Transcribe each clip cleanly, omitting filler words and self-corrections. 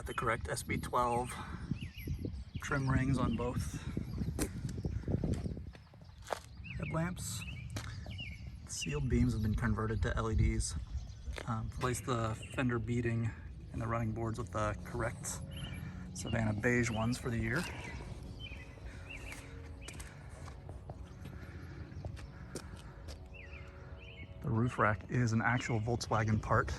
Got the correct SB12 trim rings on both headlamps. Sealed beams have been converted to LEDs. Replaced the fender beading and the running boards with the correct Savannah beige ones for the year. The roof rack is an actual Volkswagen part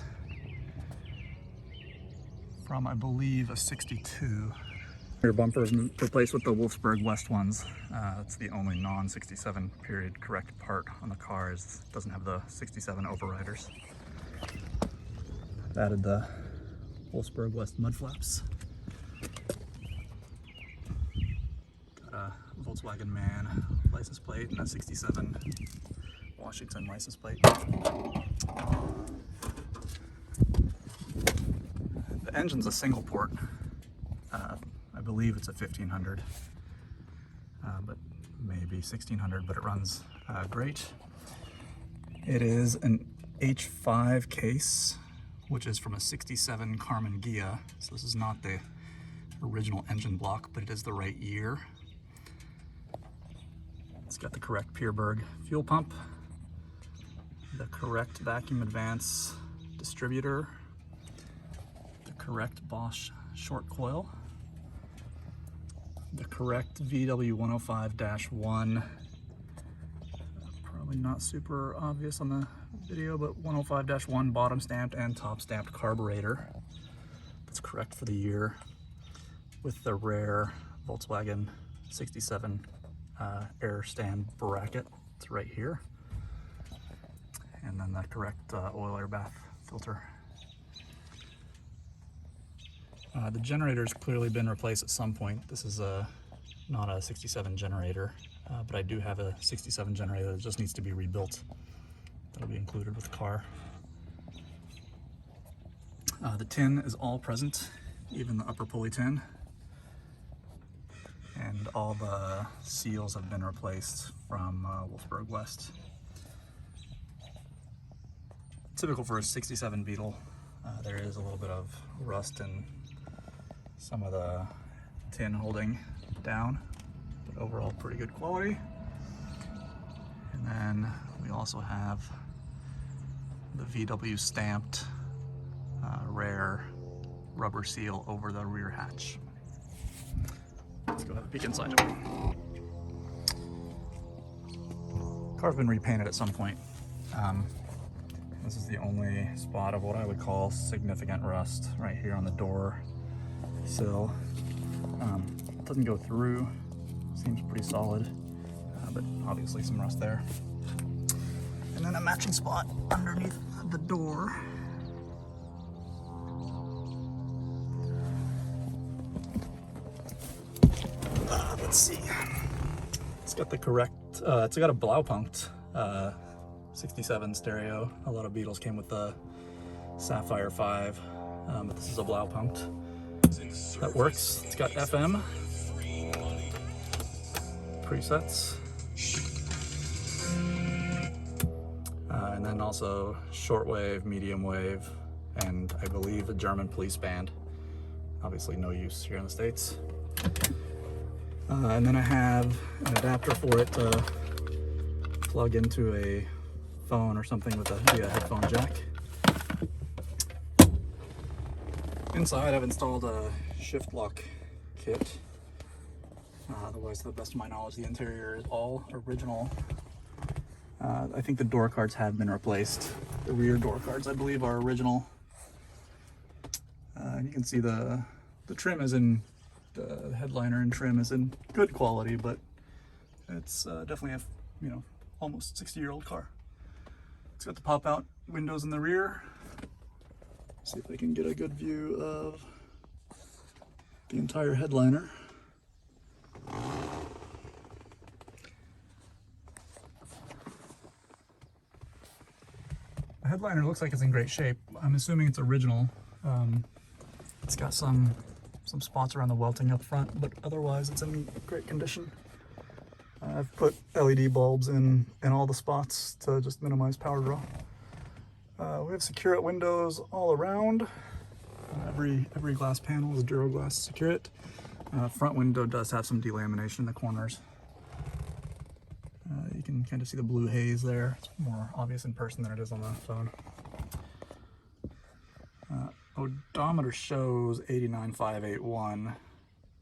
from, I believe, a 62. Rear bumper is replaced with the Wolfsburg West ones. That's the only non-67 period correct part on the car. It doesn't have the 67 overriders. Added the Wolfsburg West mud flaps. Got a Volkswagen Man license plate and a 67 Washington license plate. The engine's a single port. I believe it's a 1500, but maybe 1600, but it runs great. It is an H5 case, which is from a 67 Karmann Ghia. So this is not the original engine block, but it is the right year. It's got the correct Pierberg fuel pump, the correct vacuum advance distributor, the correct Bosch short coil, the correct VW105-1, probably not super obvious on the video, but 105-1 bottom stamped and top stamped carburetor. That's correct for the year, with the rare Volkswagen 67 air stand bracket. It's right here. And then the correct oil air bath filter. The generator's clearly been replaced at some point. This is not a 67 generator, but I do have a 67 generator that just needs to be rebuilt. That'll be included with the car. The tin is all present, even the upper pulley tin. And all the seals have been replaced from Wolfsburg West. Typical for a 67 Beetle. There is a little bit of rust in some of the tin holding down, but overall pretty good quality. And then we also have the VW stamped rare rubber seal over the rear hatch. Let's go have a peek inside. Car's been repainted at some point. This is the only spot of what I would call significant rust right here on the door sill. It doesn't go through, seems pretty solid, but obviously some rust there. And then a matching spot underneath the door. Let's see. It's got the correct, it's got a Blaupunkt 67 stereo. A lot of Beetles came with the Sapphire 5, but this is a Blaupunkt that works. It's got FM presets, and then also shortwave, medium wave, and I believe a German police band. Obviously no use here in the States. And then I have an adapter for it to plug into a phone or something with via headphone jack. Inside I've installed a shift lock kit. Otherwise, to the best of my knowledge, the interior is all original. I think the door cards have been replaced. The rear door cards, I believe, are original. You can see the trim is in, the headliner and trim is in good quality, but it's definitely a, almost 60-year-old car. It's got the pop-out windows in the rear. See if I can get a good view of the entire headliner. The headliner looks like it's in great shape. I'm assuming it's original. It's got some spots around the welting up front, but otherwise it's in great condition. I've put LED bulbs in all the spots to just minimize power draw. We have Secure-It windows all around. Every glass panel is Duraglass Secure. Front window does have some delamination in the corners. You can kind of see the blue haze there. It's more obvious in person than it is on the phone. Odometer shows 89,581.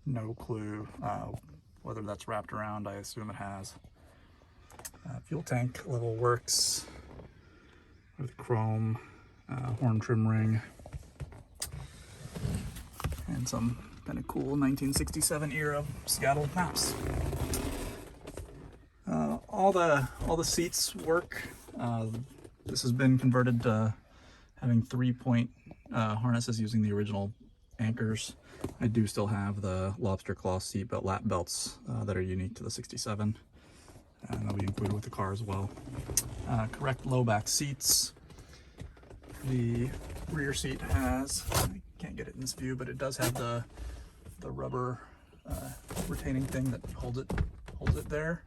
No clue whether that's wrapped around. I assume it has. Fuel tank level works with chrome, horn trim ring, and some kind of cool 1967 era Seattle maps. All the seats work. This has been converted to having 3-point harnesses using the original anchors. I do still have the Lobster claw seatbelt lap belts that are unique to the 67, and they'll be included with the car as well. Correct low back seats. The rear seat has, I can't get it in this view, but it does have the rubber retaining thing that holds it there.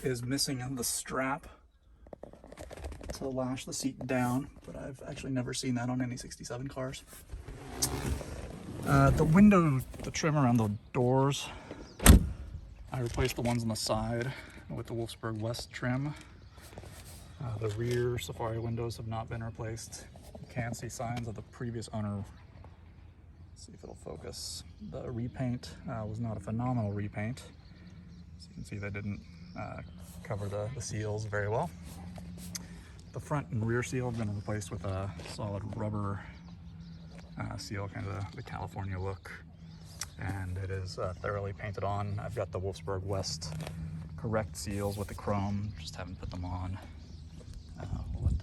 Is missing the strap to lash the seat down, but I've actually never seen that on any 67 cars. The trim around the doors, I replaced the ones on the side with the Wolfsburg West trim. The rear Safari windows have not been replaced. You can see signs of the previous owner. Let's see if it'll focus. The repaint was not a phenomenal repaint. So you can see they didn't cover the seals very well. The front and rear seal have been replaced with a solid rubber seal, kind of the California look, and it is thoroughly painted on. I've got the Wolfsburg West correct seals with the chrome, just haven't put them on. We'll let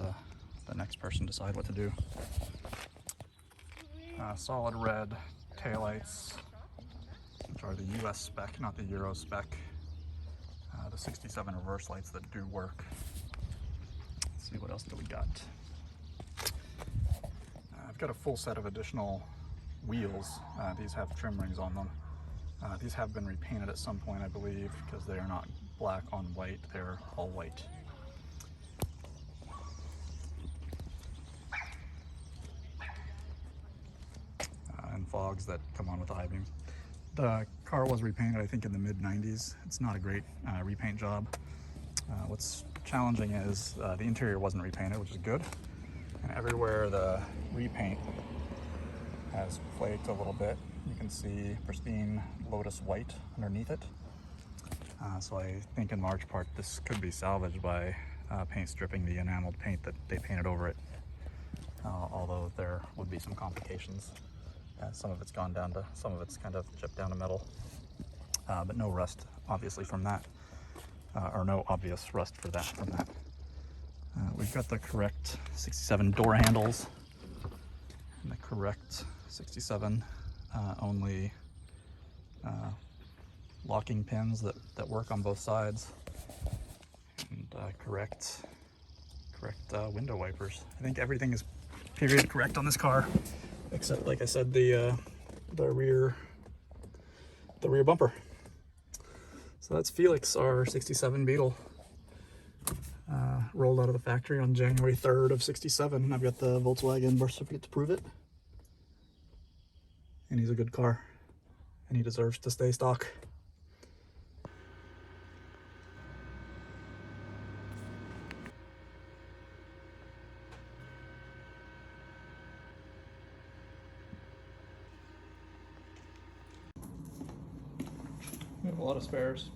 the next person decide what to do. Solid red taillights, which are the US spec, not the Euro spec. The 67 reverse lights that do work. Let's see, what else do we got? I've got a full set of additional wheels. These have trim rings on them. These have been repainted at some point, I believe, because they are not black on white, they're all white. And fogs that come on with the high beams. The car was repainted, I think, in the mid-90s. It's not a great repaint job. What's challenging is the interior wasn't repainted, which is good. And everywhere the repaint has flaked a little bit, you can see pristine Lotus white underneath it. So I think in large part this could be salvaged by paint stripping the enameled paint that they painted over it. Although there would be some complications. Some of it's gone down to, some of it's kind of chipped down to metal, but no rust obviously from that, or no obvious rust from that. We've got the correct 67 door handles and the correct 67 only locking pins that work on both sides, and correct window wipers. I think everything is period correct on this car, except, like I said, the rear bumper. So that's Felix, our 67 Beetle. Rolled out of the factory on January 3rd of 67, and I've got the Volkswagen birth certificate to prove it. And he's a good car, and he deserves to stay stock. We have a lot of spares.